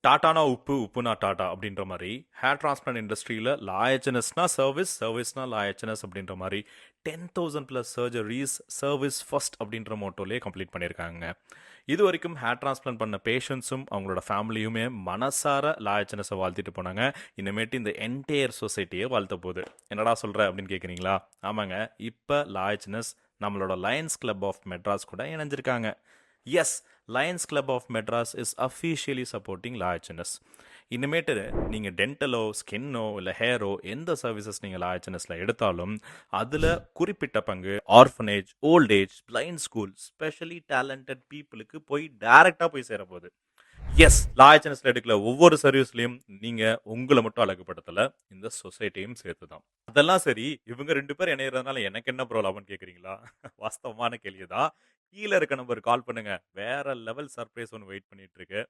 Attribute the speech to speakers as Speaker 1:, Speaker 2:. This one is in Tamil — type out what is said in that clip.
Speaker 1: டாட்டானா உப்பு, உப்புனா டாட்டா அப்படின்ற மாரி, ஹேர் டிரான்ஸ்பிளான்ட் இண்டஸ்ட்ரியில லாயச்சனஸ்னா சர்விஸ், சர்விஸ்னா லாயச்சனஸ் அப்படின்ற மாரி 10,000 பிளஸ் சர்ஜரிஸ் சர்விஸ் ஃபர்ஸ்ட் அப்படின்ற மோட்டோலயே கம்ப்ளீட் பண்ணியிருக்காங்க. இது வரைக்கும் ஹேர் டிரான்ஸ்பிளான்ட் பண்ண பேஷண்ட்ஸும் அவங்களோட ஃபேமிலியுமே மனசார லாயச்சனஸை வாழ்த்திட்டு போனாங்க. இனிமேட்டு இந்த என்டையர் சொசைட்டியே வாழ்த்த போகுது. என்னடா சொல்ற அப்படின்னு கேட்குறீங்களா? ஆமாங்க, இப்போ லாயச்சனஸ் நம்மளோட லயன்ஸ் கிளப் ஆஃப் மெட்ராஸ் கூட இணைஞ்சிருக்காங்க. Yes, Lions club of Madras is officially supporting லாஹெச்என்எஸ். இனிமேட்டு நீங்கள் டென்டலோ ஸ்கின்னோ இல்லை ஹேரோ எந்த சர்வீசஸ் நீங்கள் லாஹெச்என்எஸ்ல எடுத்தாலும் அதில் குறிப்பிட்ட பங்கு orphanage, old age, blind school, specially talented பீப்புளுக்கு போய் டைரெக்டாக போய் சேரப்போகுது. எஸ், லாஹெச்என்எஸ்ல எடுக்கல ஒவ்வொரு சர்வீஸ்லையும் நீங்கள் உங்களை மட்டும் அழகுபடுத்தலை, இந்த சொசைட்டியும் சேர்த்து தான். அதெல்லாம் சரி, இவங்க 2 பேர் இணையறதுனால எனக்கு என்ன ப்ரோ லாபம்னு கேட்குறீங்களா? வாஸ்தவமான கேள்வி தான். கீழ இருக்க நம்பருக்கு கால் பண்ணுங்க. வேற லெவல் சர்ப்ரைஸ் ஒண்ணு வெயிட் பண்ணிட்டு இருக்கு.